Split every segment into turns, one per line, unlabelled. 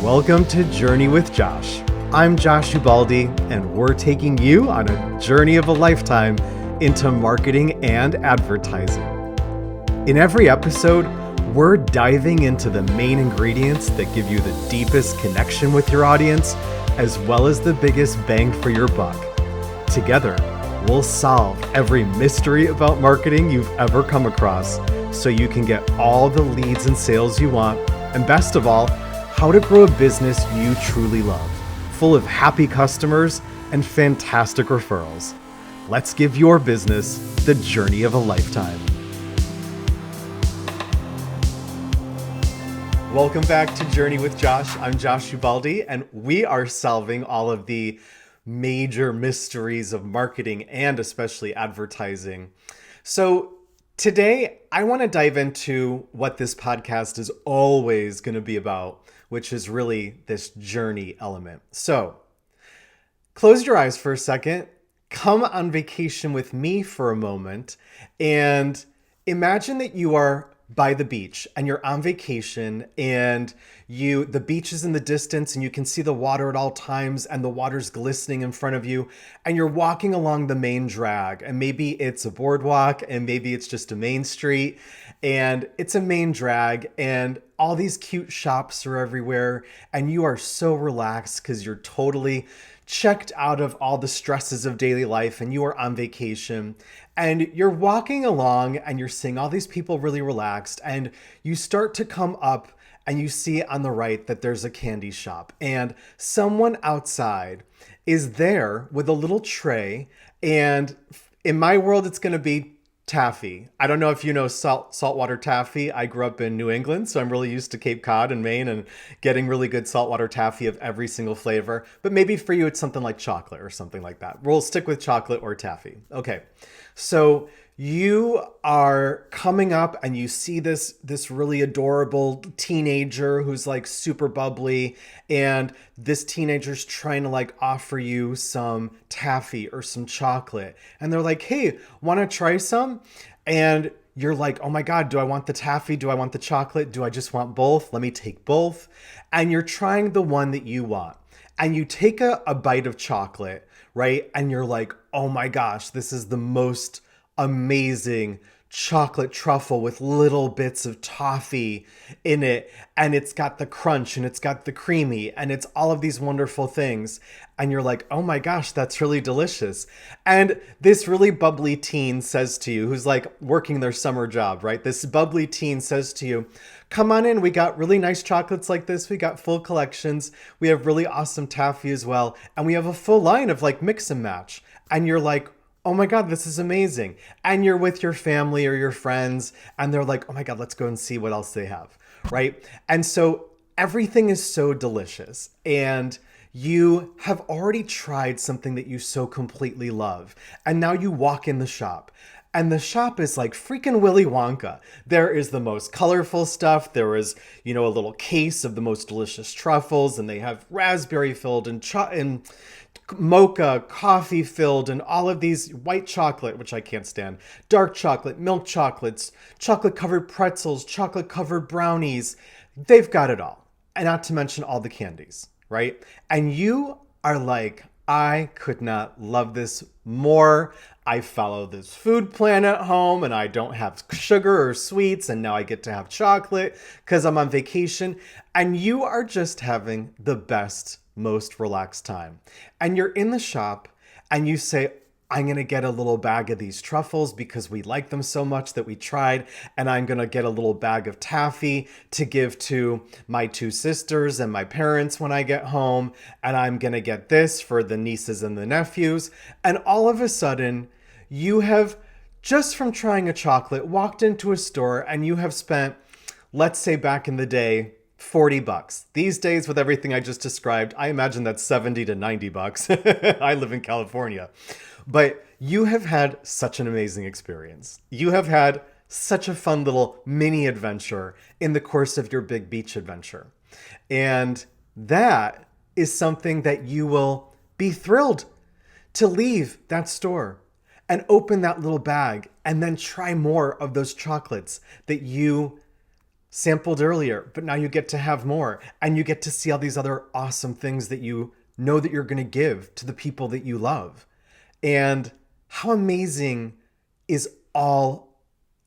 Welcome to Journey with Josh. I'm Josh Ubaldi, and we're taking you on a journey of a lifetime into marketing and advertising. In every episode, we're diving into the main ingredients that give you the deepest connection with your audience, as well as the biggest bang for your buck. Together, we'll solve every mystery about marketing you've ever come across so you can get all the leads and sales you want, and best of all, how to grow a business you truly love, full of happy customers and fantastic referrals. Let's give your business the journey of a lifetime. Welcome back to Journey with Josh. I'm Josh Ubaldi, and we are solving all of the major mysteries of marketing and especially advertising. So today, I want to dive into what this podcast is always going to be about, which is really this journey element. So close your eyes for a second, come on vacation with me for a moment, and imagine that you are by the beach and you're on vacation and the beach is in the distance and you can see the water at all times and the water's glistening in front of you and you're walking along the main drag, and maybe it's a boardwalk and maybe it's just a main street and it's a main drag and all these cute shops are everywhere and you are so relaxed because you're totally checked out of all the stresses of daily life and you are on vacation and you're walking along and you're seeing all these people really relaxed, and you start to come up and you see on the right that there's a candy shop and someone outside is there with a little tray, and in my world it's going to be taffy. I don't know if you know saltwater taffy. I grew up in New England, so I'm really used to Cape Cod and Maine and getting really good saltwater taffy of every single flavor. But maybe for you, it's something like chocolate or something like that. We'll stick with chocolate or taffy. Okay, so you are coming up and you see this really adorable teenager who's like super bubbly, and this teenager's trying to like offer you some taffy or some chocolate, and they're like, hey, want to try some? And you're like, oh my God, do I want the taffy? Do I want the chocolate? Do I just want both? Let me take both. And you're trying the one that you want, and you take a bite of chocolate, right? And you're like, oh my gosh, this is the most amazing chocolate truffle with little bits of toffee in it, and it's got the crunch and it's got the creamy and it's all of these wonderful things, and you're like, oh my gosh, that's really delicious. And this really bubbly teen says to you, who's like working their summer job, right? This bubbly teen says to you, come on in, we got really nice chocolates like this, we got full collections, we have really awesome taffy as well, and we have a full line of like mix and match. And you're like, oh my God, this is amazing. And you're with your family or your friends and they're like, oh my God, let's go and see what else they have, right? And so everything is so delicious, and you have already tried something that you so completely love. And now you walk in the shop, and the shop is like freaking Willy Wonka. There is the most colorful stuff. There is, a little case of the most delicious truffles, and they have raspberry filled and mocha, coffee filled, and all of these white chocolate, which I can't stand, dark chocolate, milk chocolates, chocolate covered pretzels, chocolate covered brownies. They've got it all. And not to mention all the candies, right? And you are like, I could not love this more. I follow this food plan at home and I don't have sugar or sweets, and now I get to have chocolate because I'm on vacation. And you are just having the best, most relaxed time. And you're in the shop and you say, I'm going to get a little bag of these truffles because we like them so much that we tried. And I'm going to get a little bag of taffy to give to my two sisters and my parents when I get home. And I'm going to get this for the nieces and the nephews. And all of a sudden, you have, just from trying a chocolate, walked into a store and you have spent, let's say back in the day, $40. These days, with everything I just described, I imagine that's $70 to $90. I live in California. But you have had such an amazing experience. You have had such a fun little mini adventure in the course of your big beach adventure. And that is something that you will be thrilled to leave that store and open that little bag and then try more of those chocolates that you sampled earlier, but now you get to have more and you get to see all these other awesome things that you know that you're going to give to the people that you love. And how amazing is all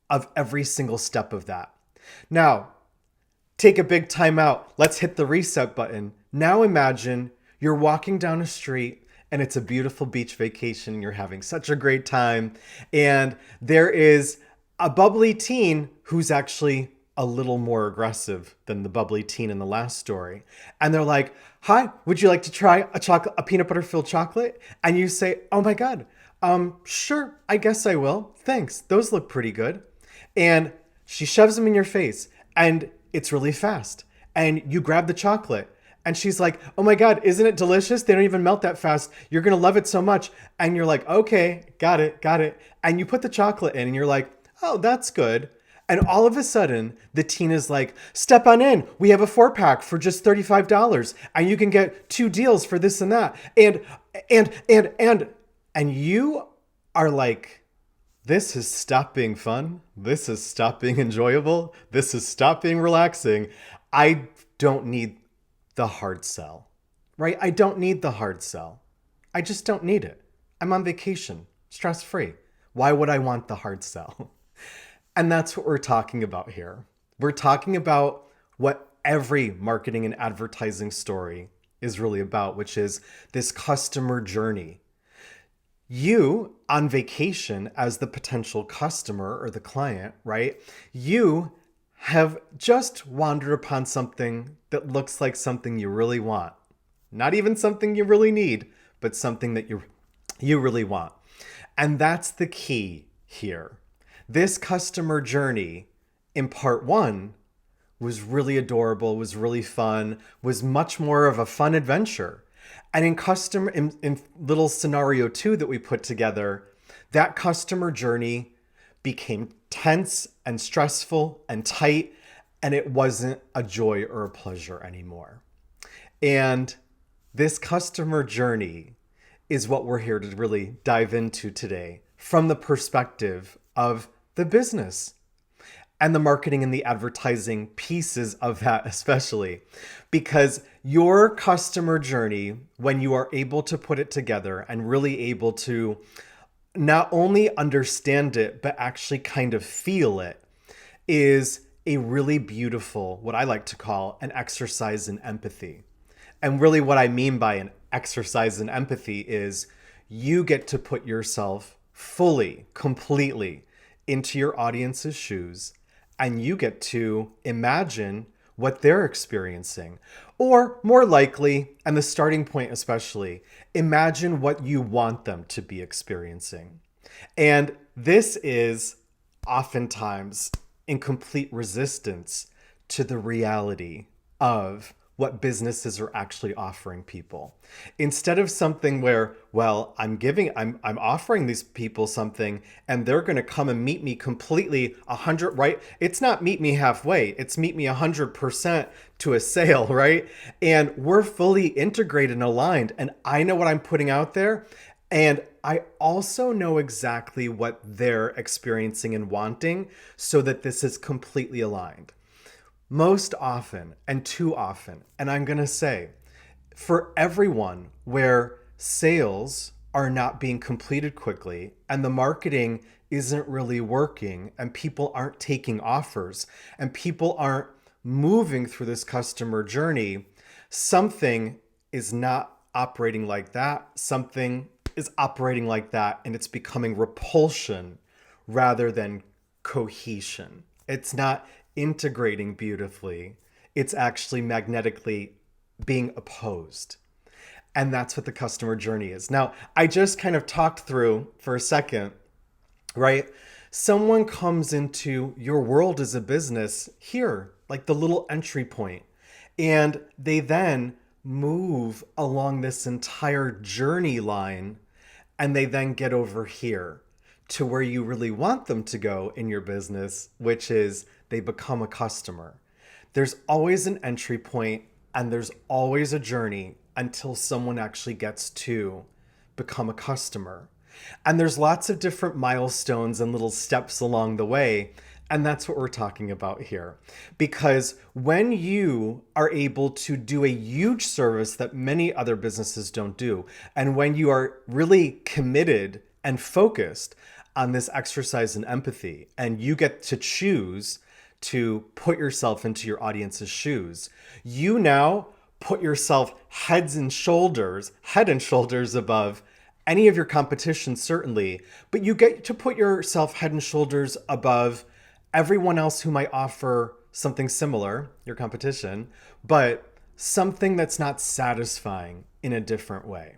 of every single step of that. Now, take a big time out. Let's hit the reset button. Now imagine you're walking down a street and it's a beautiful beach vacation. You're having such a great time. And there is a bubbly teen who's actually a little more aggressive than the bubbly teen in the last story. And they're like, "Hi, would you like to try a peanut butter filled chocolate?" And you say, "Oh my God, sure, I guess I will. Thanks. Those look pretty good." And she shoves them in your face and it's really fast. And you grab the chocolate and she's like, "Oh my God, isn't it delicious? They don't even melt that fast. You're going to love it so much." And you're like, "Okay, got it, got it." And you put the chocolate in and you're like, "Oh, that's good." And all of a sudden, the teen is like, "Step on in. We have a 4-pack for just $35 and you can get 2 deals for this and that." And you are like, "This has stopped being fun. This has stopped being enjoyable. This has stopped being relaxing. I don't need the hard sell," right? I don't need the hard sell. I just don't need it. I'm on vacation, stress free. Why would I want the hard sell? And that's what we're talking about here. We're talking about what every marketing and advertising story is really about, which is this customer journey. You on vacation as the potential customer or the client, right? You have just wandered upon something that looks like something you really want. Not even something you really need, but something that you really want. And that's the key here. This customer journey in part 1 was really adorable, was really fun, was much more of a fun adventure. And in little scenario 2 that we put together, that customer journey became tense and stressful and tight, and it wasn't a joy or a pleasure anymore. And this customer journey is what we're here to really dive into today from the perspective of the business and the marketing and the advertising pieces of that, especially because your customer journey, when you are able to put it together and really able to not only understand it, but actually kind of feel it, is a really beautiful, what I like to call an exercise in empathy. And really what I mean by an exercise in empathy is you get to put yourself fully, completely into your audience's shoes, and you get to imagine what they're experiencing. Or more likely, and the starting point especially, imagine what you want them to be experiencing. And this is oftentimes in complete resistance to the reality of what businesses are actually offering people. Instead of something where, well, I'm offering these people something and they're going to come and meet me completely 100, right? It's not meet me halfway. It's meet me 100% to a sale, right? And we're fully integrated and aligned, and I know what I'm putting out there. And I also know exactly what they're experiencing and wanting so that this is completely aligned. Most often and too often, and I'm going to say for everyone where sales are not being completed quickly and the marketing isn't really working and people aren't taking offers and people aren't moving through this customer journey, something is not operating like that. Something is operating like that, and it's becoming repulsion rather than cohesion. It's not integrating beautifully. It's actually magnetically being opposed. And that's what the customer journey is. Now, I just kind of talked through for a second, right? Someone comes into your world as a business here, like the little entry point, and they then move along this entire journey line, and they then get over here to where you really want them to go in your business, which is they become a customer. There's always an entry point and there's always a journey until someone actually gets to become a customer. And there's lots of different milestones and little steps along the way And that's what we're talking about here. Because when you are able to do a huge service that many other businesses don't do, and when you are really committed and focused on this exercise in empathy, and you get to choose to put yourself into your audience's shoes, you now put yourself head and shoulders above any of your competition, certainly, but you get to put yourself head and shoulders above everyone else who might offer something similar, your competition, but something that's not satisfying in a different way,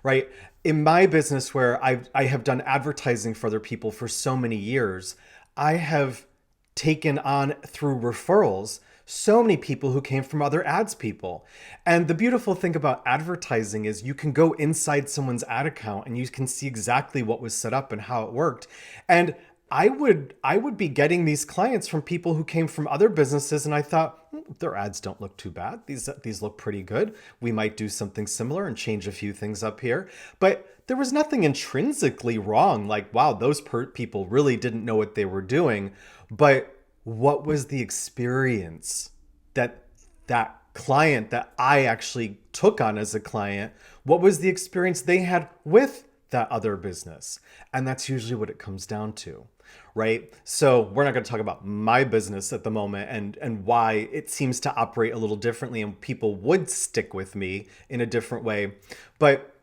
right? In my business, where I have done advertising for other people for so many years, I have taken on through referrals so many people who came from other ads people. And the beautiful thing about advertising is you can go inside someone's ad account and you can see exactly what was set up and how it worked. And I would be getting these clients from people who came from other businesses, and I thought, their ads don't look too bad. These look pretty good. We might do something similar and change a few things up here. But there was nothing intrinsically wrong. Like, wow, those people really didn't know what they were doing. But what was the experience that client that I actually took on as a client, what was the experience they had with that other business? And that's usually what it comes down to, right? So we're not going to talk about my business at the moment and why it seems to operate a little differently and people would stick with me in a different way. But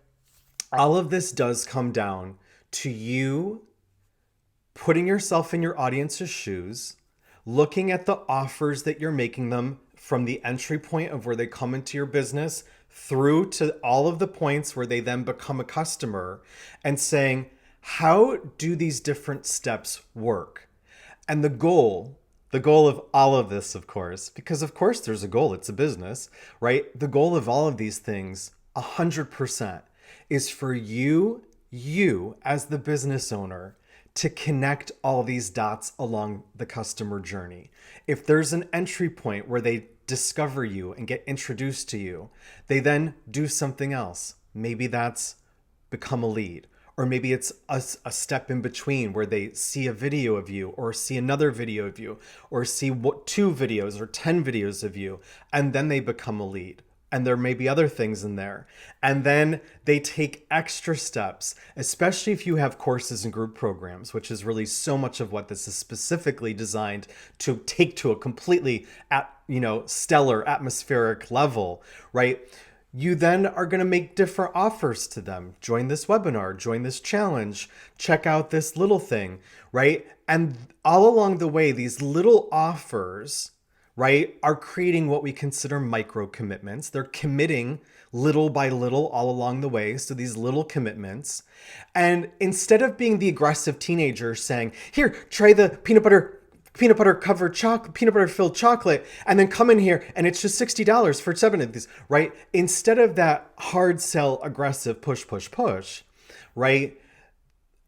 all of this does come down to you putting yourself in your audience's shoes, looking at the offers that you're making them from the entry point of where they come into your business through to all of the points where they then become a customer, and saying, how do these different steps work? And the goal of all of this, of course, because of course there's a goal, it's a business, right? The goal of all of these things, 100%, is for you as the business owner to connect all these dots along the customer journey. If there's an entry point where they discover you and get introduced to you, they then do something else. Maybe that's become a lead, or maybe it's a step in between where they see a video of you or see another video of you or see 2 videos or 10 videos of you, and then they become a lead. And there may be other things in there. And then they take extra steps, especially if you have courses and group programs, which is really so much of what this is specifically designed to take to a completely stellar atmospheric level, right? You then are going to make different offers to them. Join this webinar, join this challenge, check out this little thing, right? And all along the way, these little offers, right, are creating what we consider micro commitments. They're committing little by little all along the way. So these little commitments. And instead of being the aggressive teenager saying, here, try the peanut butter filled chocolate, and then come in here and it's just $60 for 7 of these, right? Instead of that hard sell, aggressive push, right?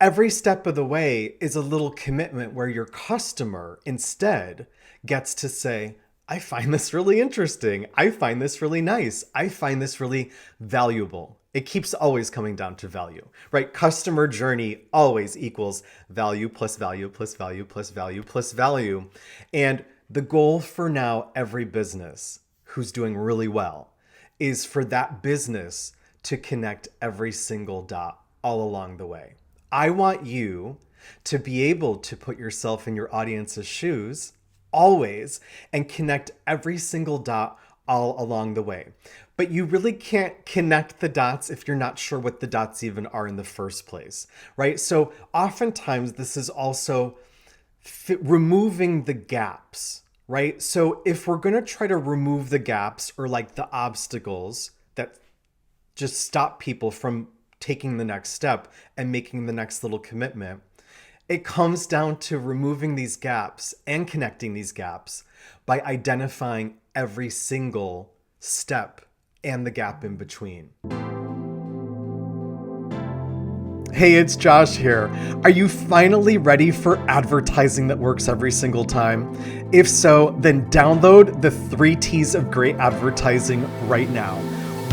Every step of the way is a little commitment where your customer instead gets to say, I find this really interesting. I find this really nice. I find this really valuable. It keeps always coming down to value, right? Customer journey always equals value plus value plus value plus value plus value. And the goal for now, every business who's doing really well, is for that business to connect every single dot all along the way. I want you to be able to put yourself in your audience's shoes always and connect every single dot all along the way. But you really can't connect the dots if you're not sure what the dots even are in the first place, right? So oftentimes this is also removing the gaps, right? So if we're going to try to remove the gaps or like the obstacles that just stop people from taking the next step and making the next little commitment, it comes down to removing these gaps and connecting these gaps by identifying every single step and the gap in between. Hey, it's Josh here. Are you finally ready for advertising that works every single time? If so, then download the 3 T's of great advertising right now.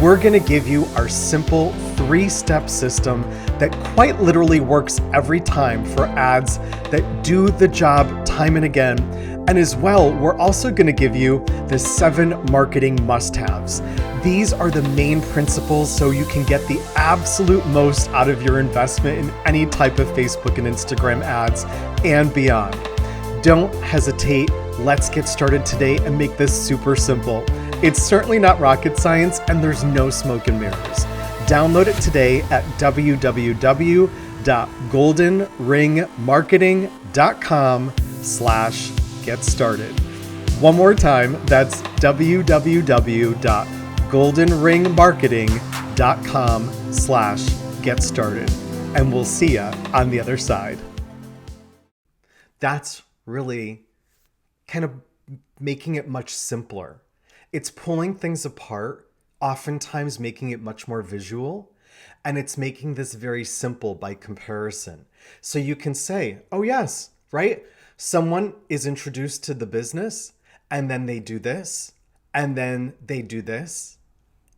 we're going to give you our simple 3-step system that quite literally works every time for ads that do the job time and again. And as well, we're also going to give you the 7 marketing must-haves. These are the main principles so you can get the absolute most out of your investment in any type of Facebook and Instagram ads and beyond. Don't hesitate. Let's get started today and make this super simple. It's certainly not rocket science, and there's no smoke and mirrors. Download it today at www.goldenringmarketing.com/get started. One more time, that's www.goldenringmarketing.com/get started. And we'll see ya on the other side. That's really kind of making it much simpler. It's pulling things apart, oftentimes making it much more visual, and it's making this very simple by comparison. So you can say, oh yes, right? Someone is introduced to the business, and then they do this, and then they do this,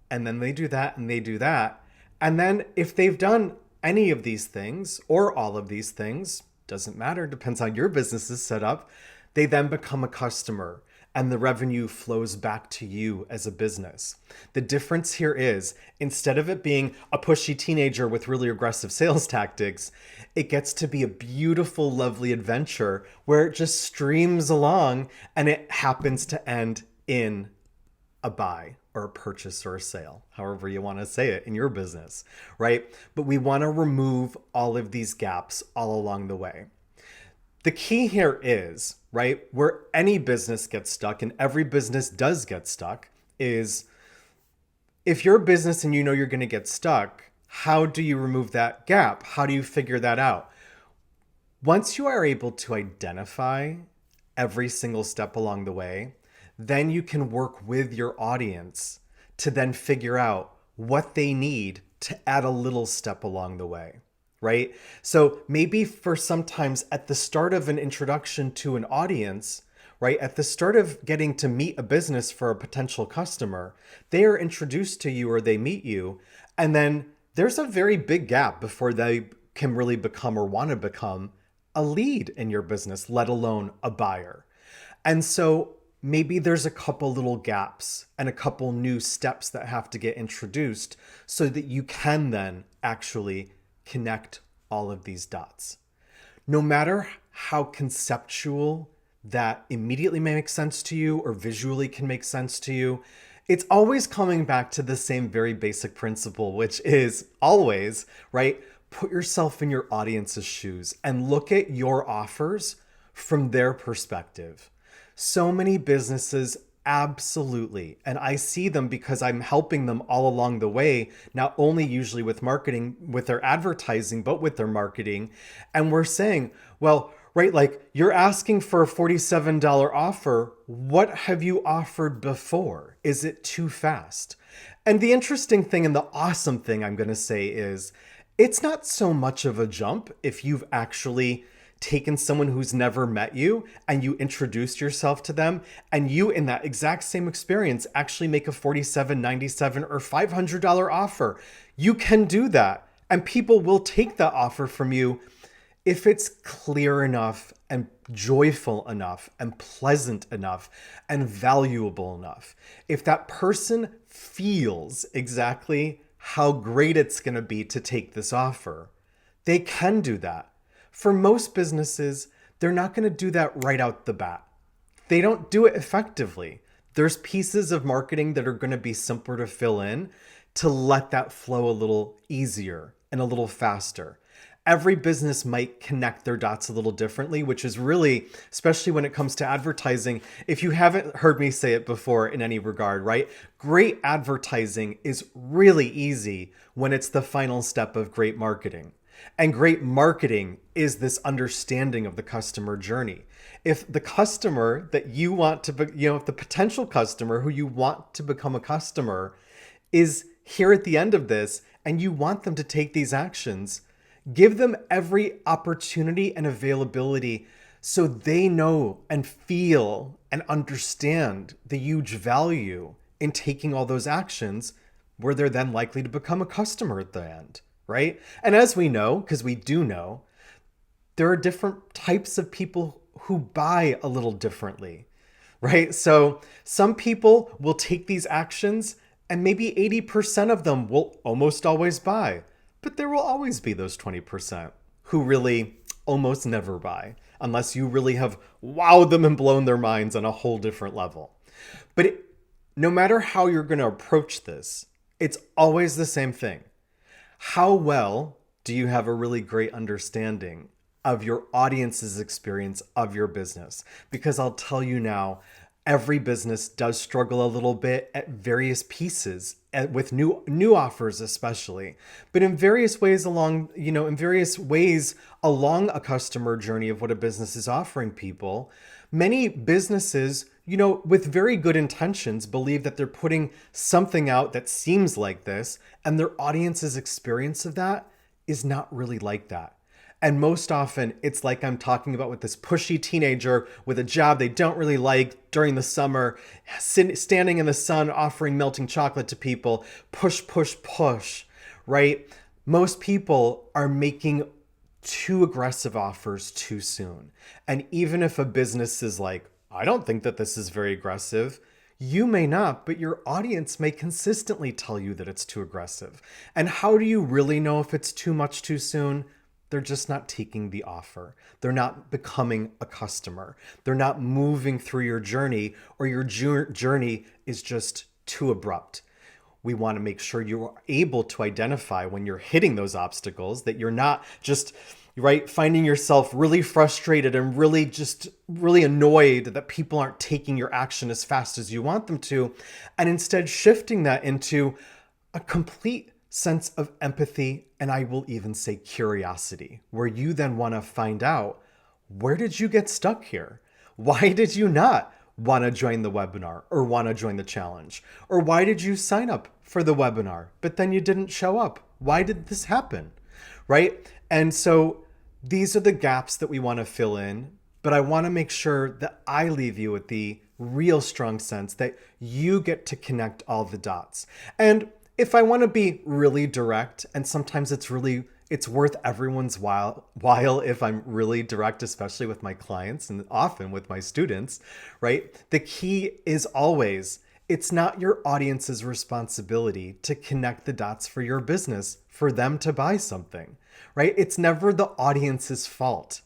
and then they do that, and they do that. And then if they've done any of these things, or all of these things, doesn't matter, depends on your business is set up, they then become a customer. And the revenue flows back to you as a business. The difference here is, instead of it being a pushy teenager with really aggressive sales tactics, it gets to be a beautiful, lovely adventure where it just streams along and it happens to end in a buy or a purchase or a sale, however you want to say it in your business, right? But we want to remove all of these gaps all along the way. The key here is, right, where any business gets stuck, and every business does get stuck, is if you're a business and you know you're going to get stuck, how do you remove that gap? How do you figure that out? Once you are able to identify every single step along the way, then you can work with your audience to then figure out what they need to add a little step along the way. Right? So maybe for sometimes at the start of an introduction to an audience, right? At the start of getting to meet a business for a potential customer, they are introduced to you or they meet you. And then there's a very big gap before they can really become or want to become a lead in your business, let alone a buyer. And so maybe there's a couple little gaps and a couple new steps that have to get introduced so that you can then actually connect all of these dots. No matter how conceptual that immediately may make sense to you or visually can make sense to you, it's always coming back to the same very basic principle, which is always, right? Put yourself in your audience's shoes and look at your offers from their perspective. So many businesses absolutely. And I see them because I'm helping them all along the way, not only usually with marketing, with their advertising, but with their marketing. And we're saying, well, right, like you're asking for a $47 offer. What have you offered before? Is it too fast? And the interesting thing and the awesome thing I'm going to say is it's not so much of a jump if you've actually taken someone who's never met you and you introduced yourself to them and you in that exact same experience actually make a $47, $97 or $500 offer. You can do that and people will take that offer from you if it's clear enough and joyful enough and pleasant enough and valuable enough. If that person feels exactly how great it's going to be to take this offer, they can do that. For most businesses, they're not going to do that right out the bat. They don't do it effectively. There's pieces of marketing that are going to be simpler to fill in to let that flow a little easier and a little faster. Every business might connect their dots a little differently, which is really, especially when it comes to advertising, if you haven't heard me say it before in any regard, right? Great advertising is really easy when it's the final step of great marketing. And great marketing is this understanding of the customer journey. If the customer that you want to, if the potential customer who you want to become a customer is here at the end of this and you want them to take these actions, give them every opportunity and availability so they know and feel and understand the huge value in taking all those actions where they're then likely to become a customer at the end, right? And as we know, because we do know, there are different types of people who buy a little differently, right? So some people will take these actions and maybe 80% of them will almost always buy, but there will always be those 20% who really almost never buy unless you really have wowed them and blown their minds on a whole different level. But no matter how you're going to approach this, it's always the same thing. How well do you have a really great understanding of your audience's experience of your business? Because I'll tell you now, every business does struggle a little bit at various pieces with new offers especially, but in various ways along a customer journey of what a business is offering people. Many businesses, with very good intentions, believe that they're putting something out that seems like this, and their audience's experience of that is not really like that. And most often, it's like I'm talking about with this pushy teenager with a job they don't really like during the summer, standing in the sun, offering melting chocolate to people, push, push, push, right? Most people are making too aggressive offers too soon. And even if a business is like, I don't think that this is very aggressive, you may not, but your audience may consistently tell you that it's too aggressive. And how do you really know if it's too much too soon? They're just not taking the offer. They're not becoming a customer. They're not moving through your journey, or your journey is just too abrupt. We want to make sure you're able to identify when you're hitting those obstacles, that you're not just finding yourself really frustrated and really annoyed that people aren't taking your action as fast as you want them to, and instead shifting that into a complete sense of empathy, and I will even say curiosity, where you then want to find out, where did you get stuck here? Why did you not want to join the webinar or want to join the challenge? Or why did you sign up for the webinar, but then you didn't show up? Why did this happen? Right? And so these are the gaps that we want to fill in, but I want to make sure that I leave you with the real strong sense that you get to connect all the dots. And if I want to be really direct, and sometimes it's worth everyone's while if I'm really direct, especially with my clients and often with my students, right? The key is always, it's not your audience's responsibility to connect the dots for your business, for them to buy something, right? It's never the audience's fault.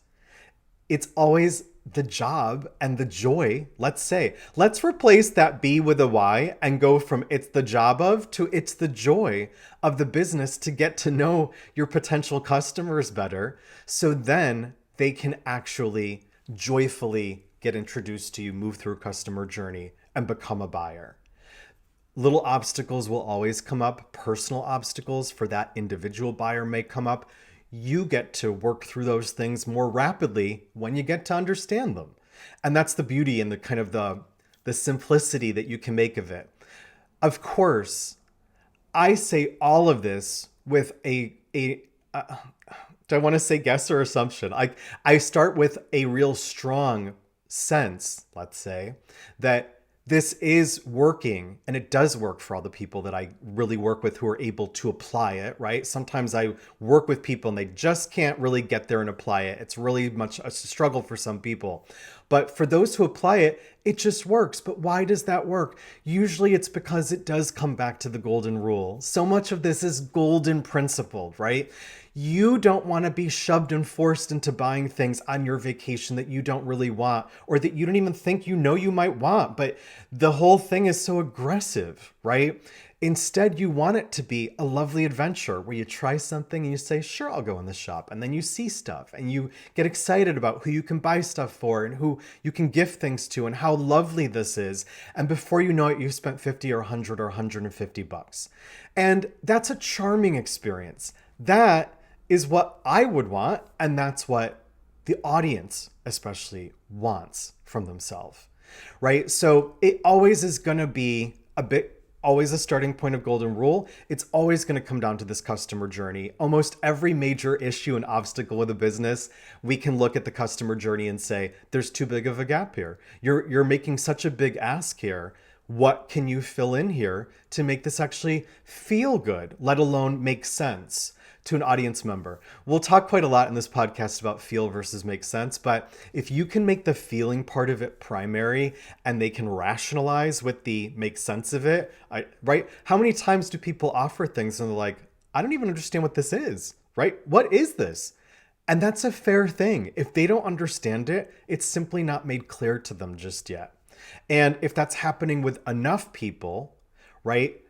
It's always the job and the joy. Let's replace that B with a Y and go from it's the job of to it's the joy of the business to get to know your potential customers better, so then they can actually joyfully get introduced to you, move through a customer journey, and become a buyer. Little obstacles will always come up. Personal obstacles for that individual buyer may come up. You get to work through those things more rapidly when you get to understand them. And that's the beauty and the kind of the simplicity that you can make of it. Of course, I say all of this with do I want to say guess or assumption? I start with a real strong sense, let's say, that this is working, and it does work for all the people that I really work with who are able to apply it, right? Sometimes I work with people and they just can't really get there and apply it. It's really much a struggle for some people. But for those who apply it, it just works. But why does that work? Usually it's because it does come back to the golden rule. So much of this is golden principled, right? You don't want to be shoved and forced into buying things on your vacation that you don't really want, or that you don't even think you might want, but the whole thing is so aggressive, right? Instead, you want it to be a lovely adventure where you try something and you say, sure, I'll go in the shop. And then you see stuff and you get excited about who you can buy stuff for and who you can gift things to and how lovely this is. And before you know it, you've spent 50 or 100 or 150 bucks. And that's a charming experience. That is what I would want. And that's what the audience especially wants from themselves, right? So it always is going to be always a starting point of golden rule. It's always going to come down to this customer journey. Almost every major issue and obstacle with a business, we can look at the customer journey and say, there's too big of a gap here. You're making such a big ask here. What can you fill in here to make this actually feel good, let alone make sense to an audience member? We'll talk quite a lot in this podcast about feel versus make sense, but if you can make the feeling part of it primary and they can rationalize with the make sense of it, right? How many times do people offer things and they're like, I don't even understand what this is, right? What is this? And that's a fair thing. If they don't understand it, it's simply not made clear to them just yet. And if that's happening with enough people, right,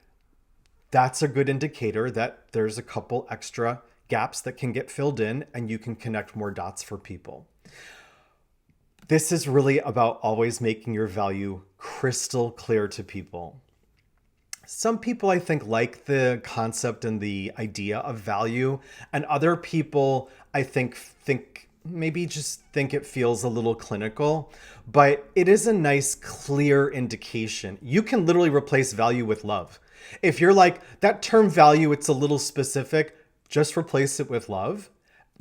that's a good indicator that there's a couple extra gaps that can get filled in and you can connect more dots for people. This is really about always making your value crystal clear to people. Some people, I think, like the concept and the idea of value, and other people, I think maybe just think it feels a little clinical, but it is a nice, clear indication. You can literally replace value with love. If you're like, that term value, it's a little specific, just replace it with love.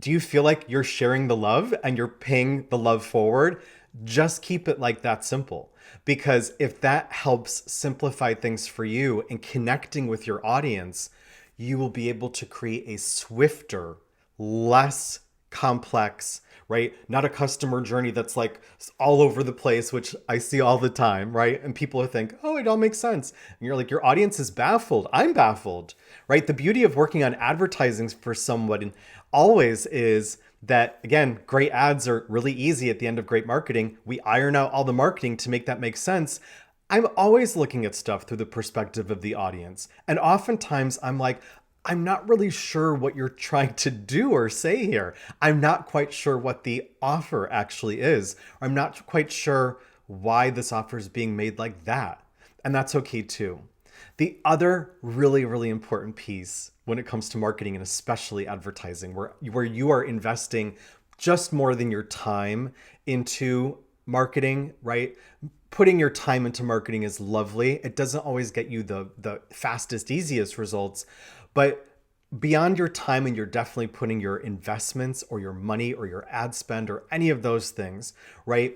Do you feel like you're sharing the love and you're paying the love forward? Just keep it like that simple. Because if that helps simplify things for you and connecting with your audience, you will be able to create a swifter, less complex, right? Not a customer journey that's like all over the place, which I see all the time, right? And people think, oh, it all makes sense. And you're like, your audience is baffled. I'm baffled, right? The beauty of working on advertising for someone always is that, again, great ads are really easy at the end of great marketing. We iron out all the marketing to make that make sense. I'm always looking at stuff through the perspective of the audience. And oftentimes I'm like, I'm not really sure what you're trying to do or say here. I'm not quite sure what the offer actually is. I'm not quite sure why this offer is being made like that. And that's okay too. The other really, really important piece when it comes to marketing and especially advertising, where you are investing just more than your time into marketing, right? Putting your time into marketing is lovely. It doesn't always get you the fastest, easiest results, but beyond your time, and you're definitely putting your investments or your money or your ad spend or any of those things, right?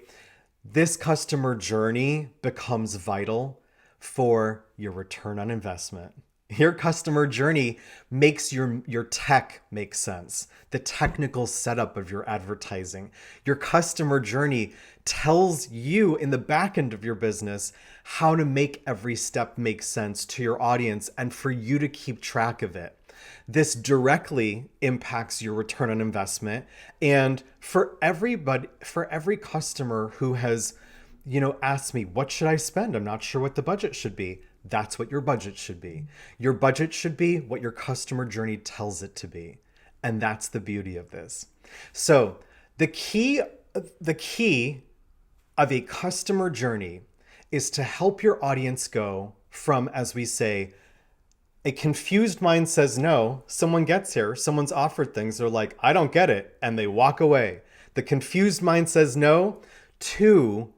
This customer journey becomes vital for your return on investment. Your customer journey makes your tech make sense, the technical setup of your advertising. Your customer journey tells you in the back end of your business how to make every step make sense to your audience and for you to keep track of it. This directly impacts your return on investment. And for every customer who has, asked me, what should I spend? I'm not sure what the budget should be. That's what your budget should be. Your budget should be what your customer journey tells it to be. And that's the beauty of this. So the key of a customer journey is to help your audience go from, as we say, a confused mind says no, someone gets here, someone's offered things, they're like, I don't get it, and they walk away. The confused mind says no, to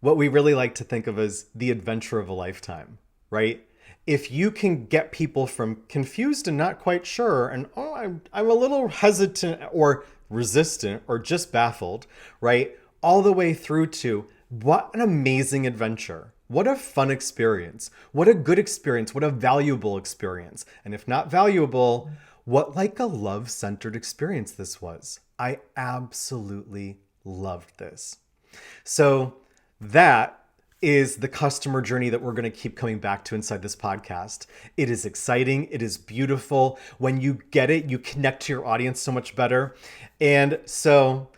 what we really like to think of as the adventure of a lifetime, right? If you can get people from confused and not quite sure, and I'm a little hesitant or resistant or just baffled, right? All the way through to what an amazing adventure. What a fun experience. What a good experience. What a valuable experience. And if not valuable, what like a love-centered experience this was. I absolutely loved this. So that is the customer journey that we're going to keep coming back to inside this podcast. It is exciting. It is beautiful. When you get it, you connect to your audience so much better. And so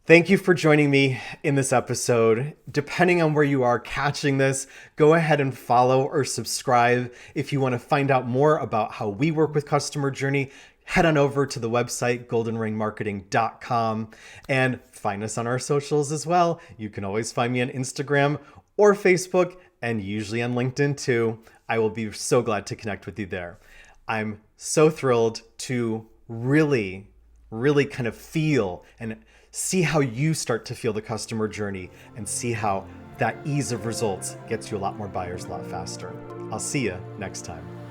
thank you for joining me in this episode. Depending on where you are catching this, go ahead and follow or subscribe. If you want to find out more about how we work with customer journey, head on over to the website, goldenringmarketing.com, and find us on our socials as well. You can always find me on Instagram or Facebook, and usually on LinkedIn too. I will be so glad to connect with you there. I'm so thrilled to really kind of feel and see how you start to feel the customer journey and see how that ease of results gets you a lot more buyers a lot faster. I'll see you next time.